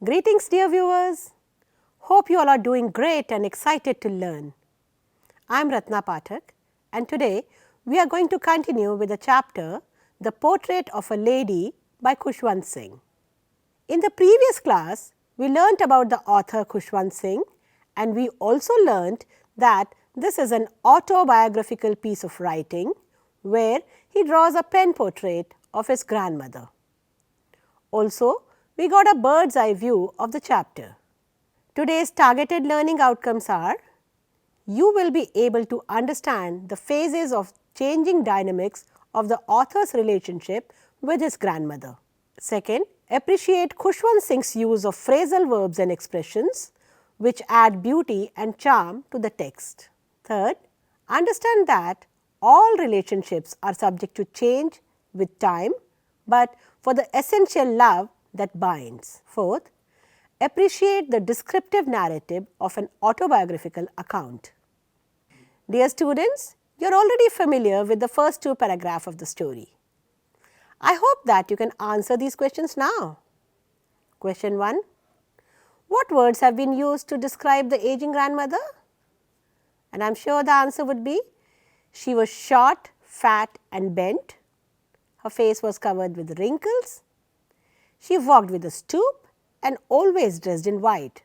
Greetings dear viewers. Hope you all are doing great and excited to learn. I am Ratna Pathak and today we are going to continue with the chapter The Portrait of a Lady by Khushwant Singh. In the previous class, we learnt about the author Khushwant Singh and we also learnt that this is an autobiographical piece of writing where he draws a pen portrait of his grandmother. Also, we got a bird's eye view of the chapter. Today's targeted learning outcomes are: you will be able to understand the phases of changing dynamics of the author's relationship with his grandmother. Second, appreciate Khushwant Singh's use of phrasal verbs and expressions which add beauty and charm to the text. Third, understand that all relationships are subject to change with time, but for the essential love that binds. Fourth, appreciate the descriptive narrative of an autobiographical account. Dear students, you are already familiar with the first two paragraphs of the story. I hope that you can answer these questions now. Question 1. What words have been used to describe the aging grandmother? And I am sure the answer would be: she was short, fat and bent. Her face was covered with wrinkles. She walked with a stoop and always dressed in white.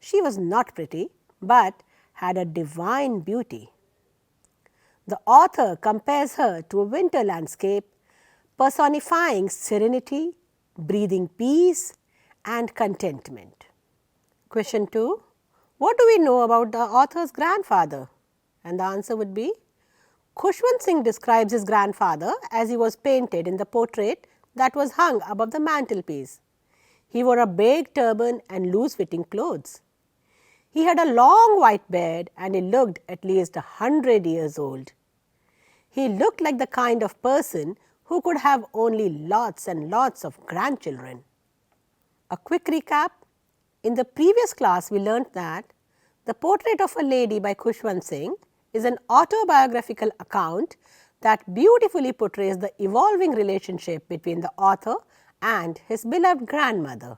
She was not pretty, but had a divine beauty. The author compares her to a winter landscape, personifying serenity, breathing peace and contentment. Question 2. What do we know about the author's grandfather? And the answer would be: Khushwant Singh describes his grandfather as he was painted in the portrait that was hung above the mantelpiece. He wore a big turban and loose-fitting clothes. He had a long white beard and he looked at least 100 years old. He looked like the kind of person who could have only lots and lots of grandchildren. A quick recap. In the previous class, we learnt that The Portrait of a Lady by Khushwant Singh is an autobiographical account that beautifully portrays the evolving relationship between the author and his beloved grandmother.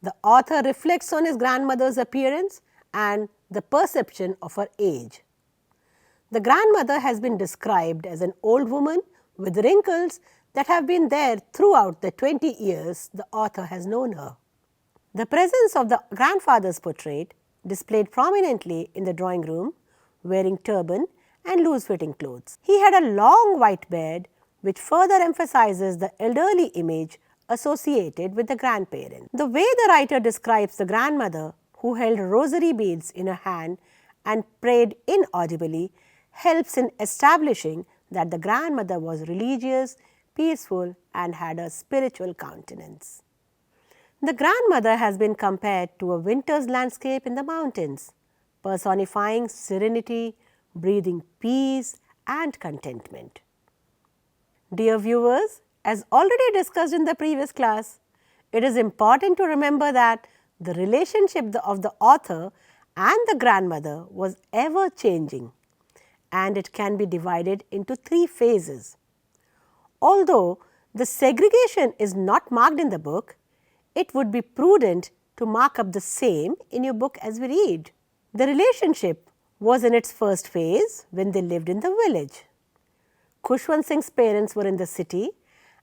The author reflects on his grandmother's appearance and the perception of her age. The grandmother has been described as an old woman with wrinkles that have been there throughout the 20 years the author has known her. The presence of the grandfather's portrait, displayed prominently in the drawing room, wearing turban and loose-fitting clothes. He had a long white beard which further emphasizes the elderly image associated with the grandparent. The way the writer describes the grandmother, who held rosary beads in her hand and prayed inaudibly, helps in establishing that the grandmother was religious, peaceful and had a spiritual countenance. The grandmother has been compared to a winter's landscape in the mountains, personifying serenity, breathing peace and contentment. Dear viewers, as already discussed in the previous class, it is important to remember that the relationship of the author and the grandmother was ever changing, and it can be divided into 3 phases. Although the segregation is not marked in the book, it would be prudent to mark up the same in your book as we read. The relationship was in its first phase when they lived in the village. Khushwant Singh's parents were in the city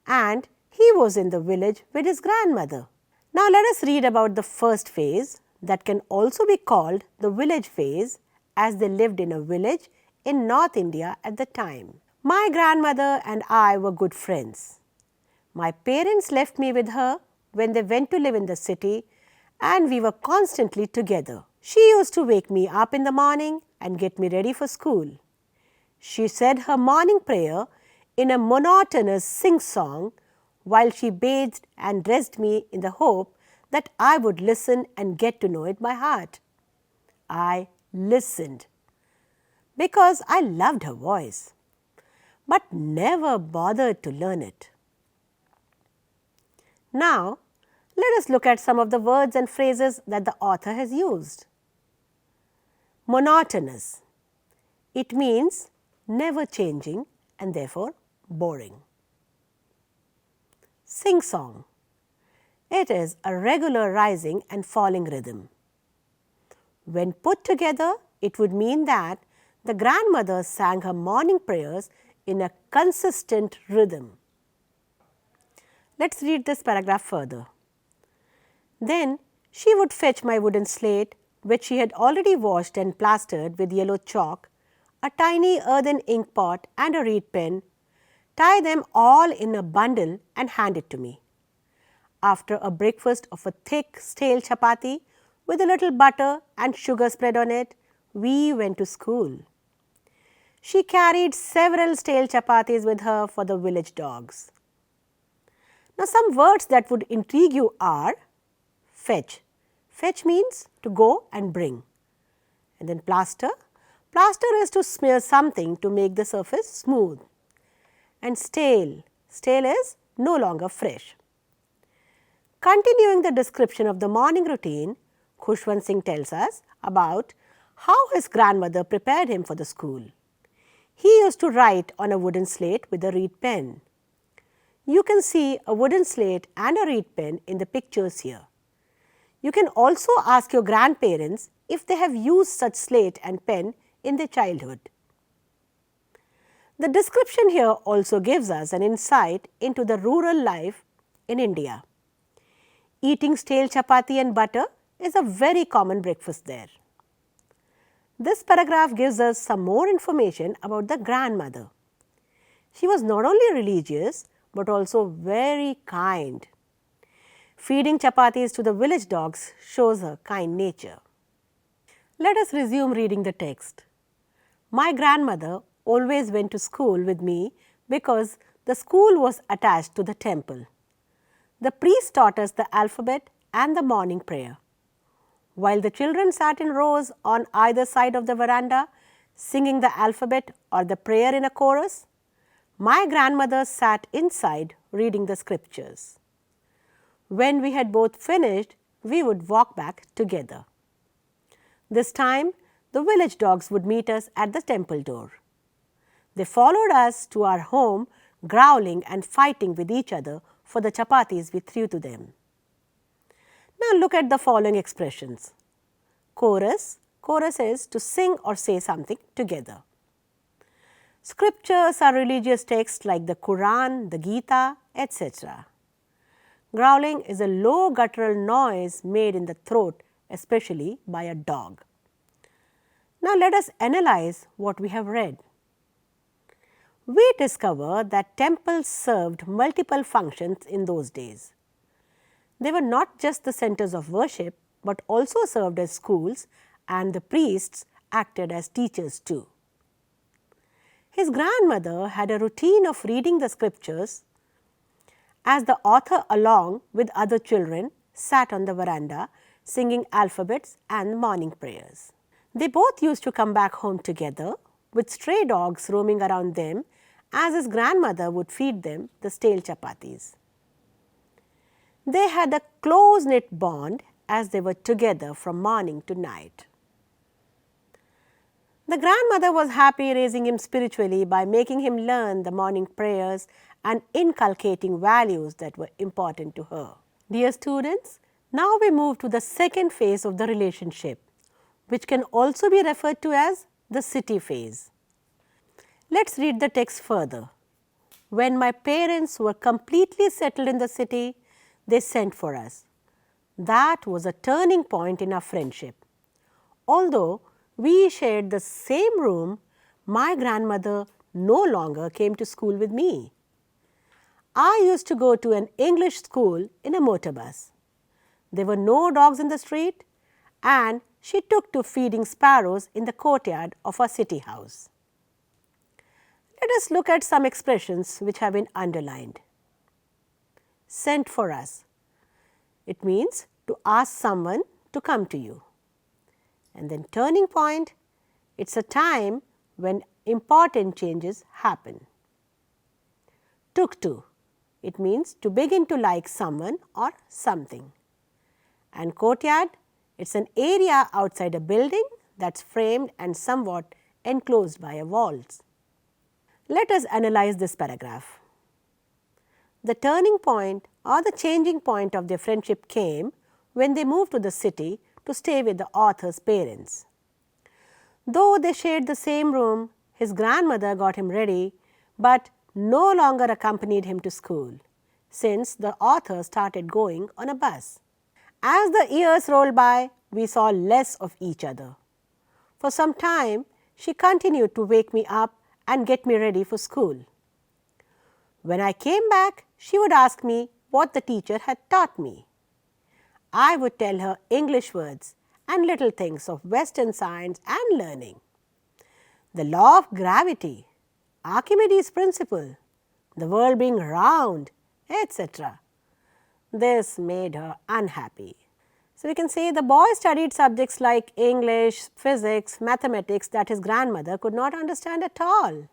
and he was in the village with his grandmother. Now let us read about the first phase, that can also be called the village phase, as they lived in a village in North India at the time. My grandmother and I were good friends. My parents left me with her when they went to live in the city and we were constantly together. She used to wake me up in the morning and get me ready for school. She said her morning prayer in a monotonous sing-song while she bathed and dressed me in the hope that I would listen and get to know it by heart. I listened because I loved her voice, but never bothered to learn it. Now, let us look at some of the words and phrases that the author has used. Monotonous. It means never changing and therefore boring. Sing-song. It is a regular rising and falling rhythm. When put together, it would mean that the grandmother sang her morning prayers in a consistent rhythm. Let's read this paragraph further. Then she would fetch my wooden slate, which she had already washed and plastered with yellow chalk, a tiny earthen ink pot and a reed pen, tie them all in a bundle and hand it to me. After a breakfast of a thick, stale chapati with a little butter and sugar spread on it, we went to school. She carried several stale chapatis with her for the village dogs. Now, some words that would intrigue you are fetch. Fetch means to go and bring. And then plaster. Plaster is to smear something to make the surface smooth. And stale. Stale is no longer fresh. Continuing the description of the morning routine, Khushwant Singh tells us about how his grandmother prepared him for the school. He used to write on a wooden slate with a reed pen. You can see a wooden slate and a reed pen in the pictures here. You can also ask your grandparents if they have used such slate and pen in their childhood. The description here also gives us an insight into the rural life in India. Eating stale chapati and butter is a very common breakfast there. This paragraph gives us some more information about the grandmother. She was not only religious but also very kind. Feeding chapatis to the village dogs shows her kind nature. Let us resume reading the text. My grandmother always went to school with me because the school was attached to the temple. The priest taught us the alphabet and the morning prayer. While the children sat in rows on either side of the veranda, singing the alphabet or the prayer in a chorus, my grandmother sat inside reading the scriptures. When we had both finished, we would walk back together. This time, the village dogs would meet us at the temple door. They followed us to our home, growling and fighting with each other for the chapatis we threw to them. Now look at the following expressions. Chorus. Chorus is to sing or say something together. Scriptures are religious texts like the Quran, the Gita, etc. Growling is a low guttural noise made in the throat, especially by a dog. Now let us analyze what we have read. We discover that temples served multiple functions in those days. They were not just the centers of worship, but also served as schools, and the priests acted as teachers too. His grandmother had a routine of reading the scriptures as the author, along with other children, sat on the veranda singing alphabets and morning prayers. They both used to come back home together with stray dogs roaming around them as his grandmother would feed them the stale chapatis. They had a close-knit bond as they were together from morning to night. The grandmother was happy raising him spiritually by making him learn the morning prayers and inculcating values that were important to her. Dear students, now we move to the second phase of the relationship, which can also be referred to as the city phase. Let's read the text further. When my parents were completely settled in the city, they sent for us. That was a turning point in our friendship. Although we shared the same room, my grandmother no longer came to school with me. I used to go to an English school in a motor bus. There were no dogs in the street, and she took to feeding sparrows in the courtyard of our city house. Let us look at some expressions which have been underlined. Sent for us. It means to ask someone to come to you. And then turning point, it's a time when important changes happen. Took to, it means to begin to like someone or something. And courtyard, it's an area outside a building that's framed and somewhat enclosed by a walls. Let us analyze this paragraph. The turning point or the changing point of their friendship came when they moved to the city to stay with the author's parents. Though they shared the same room, his grandmother got him ready but no longer accompanied him to school, since the author started going on a bus. As the years rolled by, we saw less of each other. For some time, she continued to wake me up and get me ready for school. When I came back, she would ask me what the teacher had taught me. I would tell her English words and little things of Western science and learning. The law of gravity, Archimedes' principle, the world being round, etc. This made her unhappy. So we can say the boy studied subjects like English, physics, mathematics that his grandmother could not understand at all.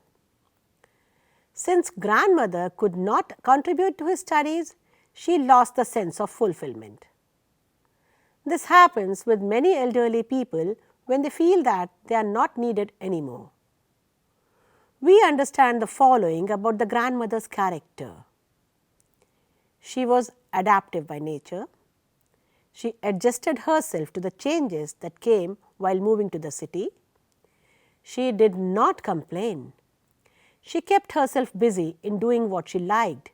Since grandmother could not contribute to his studies, she lost the sense of fulfillment. This happens with many elderly people when they feel that they are not needed anymore. We understand the following about the grandmother's character. She was adaptive by nature. She adjusted herself to the changes that came while moving to the city. She did not complain. She kept herself busy in doing what she liked.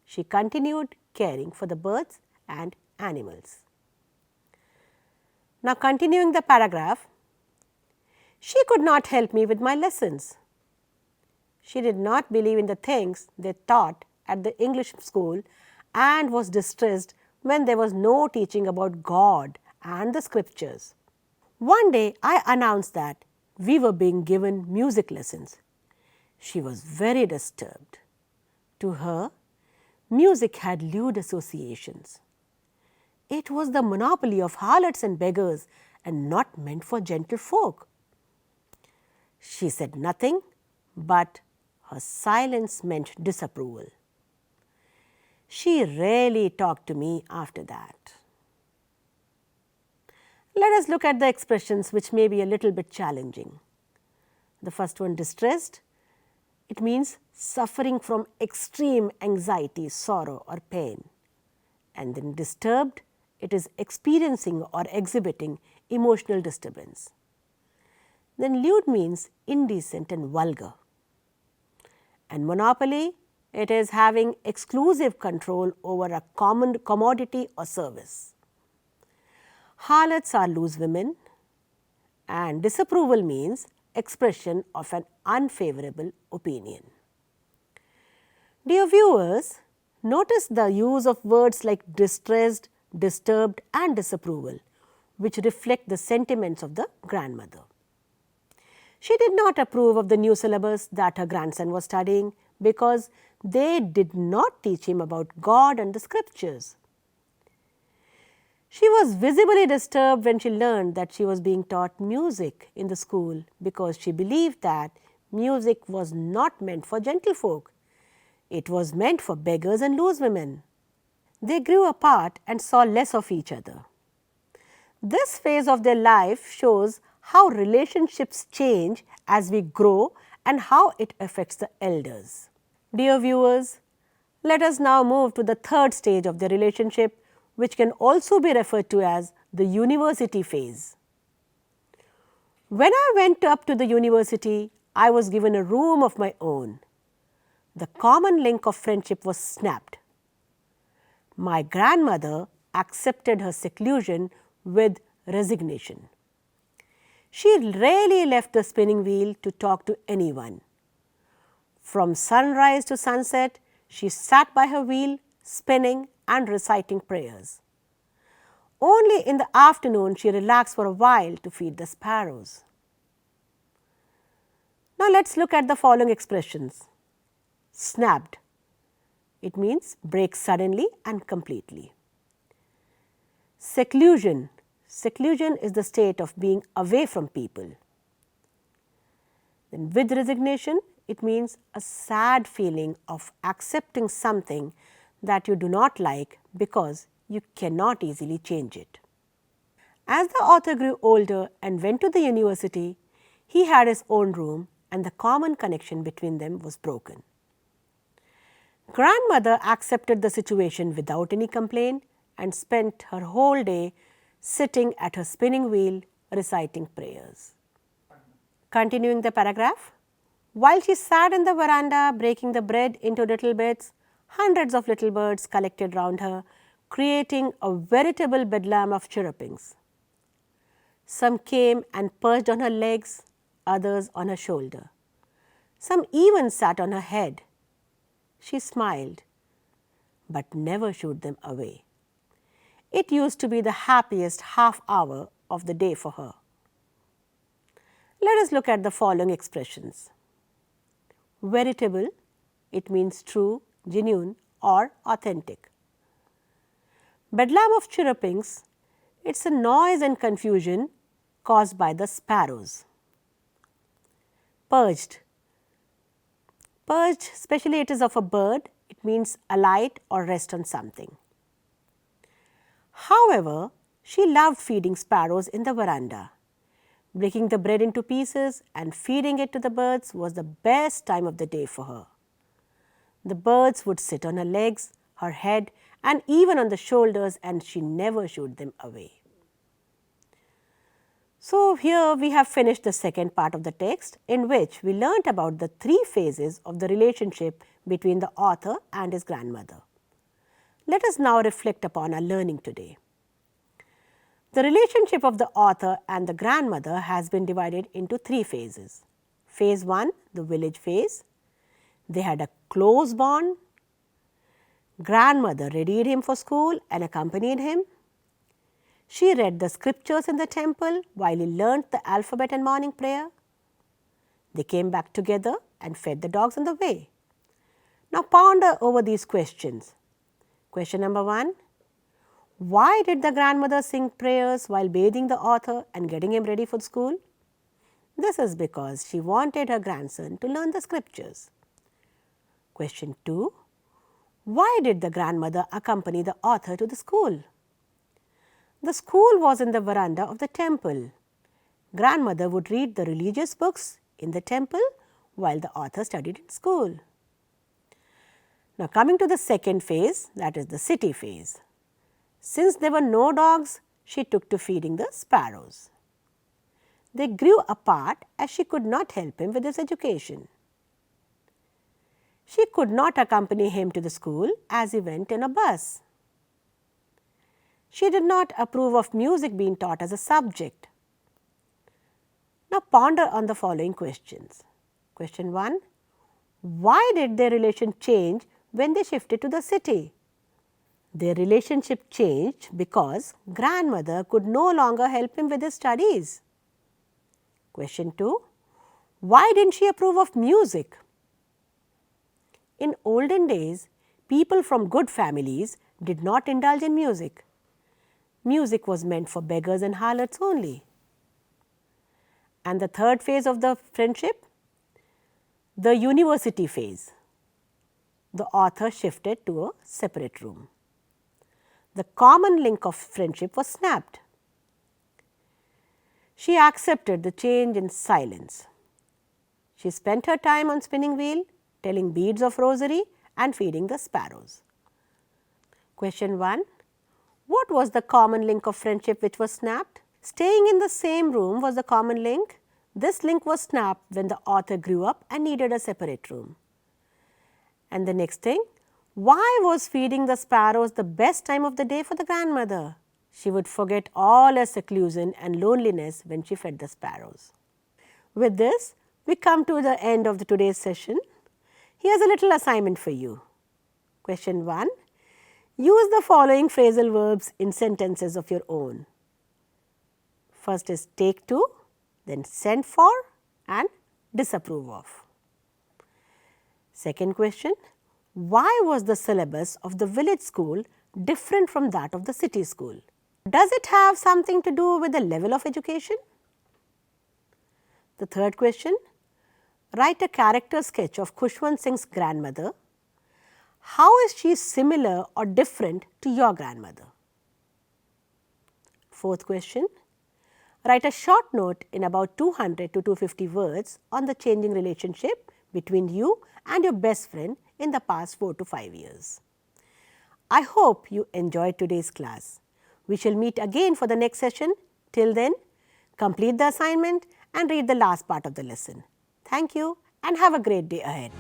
She continued caring for the birds and animals. Now continuing the paragraph, she could not help me with my lessons. She did not believe in the things they taught at the English school and was distressed when there was no teaching about God and the scriptures. One day I announced that we were being given music lessons. She was very disturbed. To her, music had lewd associations. It was the monopoly of harlots and beggars and not meant for gentle folk. She said nothing, but her silence meant disapproval. She rarely talked to me after that. Let us look at the expressions which may be a little bit challenging. The first one, distressed. It means suffering from extreme anxiety, sorrow or pain. And then disturbed, it is experiencing or exhibiting emotional disturbance. Then lewd means indecent and vulgar. And monopoly, it is having exclusive control over a common commodity or service. Harlots are loose women, and disapproval means expression of an unfavorable opinion. Dear viewers, notice the use of words like distressed, disturbed and disapproval, which reflect the sentiments of the grandmother. She did not approve of the new syllabus that her grandson was studying because they did not teach him about God and the scriptures. She was visibly disturbed when she learned that she was being taught music in the school because she believed that music was not meant for gentlefolk. It was meant for beggars and loose women. They grew apart and saw less of each other. This phase of their life shows how relationships change as we grow and how it affects the elders. Dear viewers, let us now move to the third stage of the relationship, which can also be referred to as the university phase. When I went up to the university, I was given a room of my own. The common link of friendship was snapped. My grandmother accepted her seclusion with resignation. She rarely left the spinning wheel to talk to anyone. From sunrise to sunset, she sat by her wheel, spinning and reciting prayers. Only in the afternoon she relaxed for a while to feed the sparrows. Now let's look at the following expressions. Snapped. It means break suddenly and completely. Seclusion. Seclusion is the state of being away from people. Then with resignation, it means a sad feeling of accepting something that you do not like because you cannot easily change it. As the author grew older and went to the university, he had his own room and the common connection between them was broken. Grandmother accepted the situation without any complaint and spent her whole day sitting at her spinning wheel reciting prayers. Continuing the paragraph, while she sat in the veranda breaking the bread into little bits, hundreds of little birds collected round her, creating a veritable bedlam of chirrupings. Some came and perched on her legs, others on her shoulder. Some even sat on her head. She smiled, but never shooed them away. It used to be the happiest half hour of the day for her. Let us look at the following expressions. Veritable, it means true, genuine or authentic. Bedlam of chirrupings, it's a noise and confusion caused by the sparrows. Perched. Perched, especially it is of a bird, it means alight or rest on something. However, she loved feeding sparrows in the veranda. Breaking the bread into pieces and feeding it to the birds was the best time of the day for her. The birds would sit on her legs, her head, and even on the shoulders, and she never shooed them away. So, here we have finished the second part of the text, in which we learnt about the three phases of the relationship between the author and his grandmother. Let us now reflect upon our learning today. The relationship of the author and the grandmother has been divided into three phases. Phase 1, the village phase. They had a close bond. Grandmother readied him for school and accompanied him. She read the scriptures in the temple while he learnt the alphabet and morning prayer. They came back together and fed the dogs on the way. Now ponder over these questions. Question number 1. Why did the grandmother sing prayers while bathing the author and getting him ready for school? This is because she wanted her grandson to learn the scriptures. Question 2. Why did the grandmother accompany the author to the school? The school was in the veranda of the temple. Grandmother would read the religious books in the temple while the author studied in school. Now coming to the second phase, that is the city phase. Since there were no dogs, she took to feeding the sparrows. They grew apart as she could not help him with his education. She could not accompany him to the school as he went in a bus. She did not approve of music being taught as a subject. Now ponder on the following questions. Question 1. Why did their relation change when they shifted to the city? Their relationship changed because grandmother could no longer help him with his studies. Question 2. Why didn't she approve of music? In olden days, people from good families did not indulge in music. Music was meant for beggars and harlots only. And the third phase of the friendship, the university phase. The author shifted to a separate room. The common link of friendship was snapped. She accepted the change in silence. She spent her time on spinning wheel, telling beads of rosary and feeding the sparrows. Question 1. What was the common link of friendship which was snapped? Staying in the same room was the common link. This link was snapped when the author grew up and needed a separate room. And the next thing, why was feeding the sparrows the best time of the day for the grandmother? She would forget all her seclusion and loneliness when she fed the sparrows. With this, we come to the end of today's session. Here's a little assignment for you. Question 1. Use the following phrasal verbs in sentences of your own. First is take to, then send for and disapprove of. Second question. Why was the syllabus of the village school different from that of the city school? Does it have something to do with the level of education? The third question. Write a character sketch of Khushwant Singh's grandmother. How is she similar or different to your grandmother? Fourth question. Write a short note in about 200 to 250 words on the changing relationship between you and your best friend in the past 4 to 5 years. I hope you enjoyed today's class. We shall meet again for the next session. Till then, complete the assignment and read the last part of the lesson. Thank you and have a great day ahead.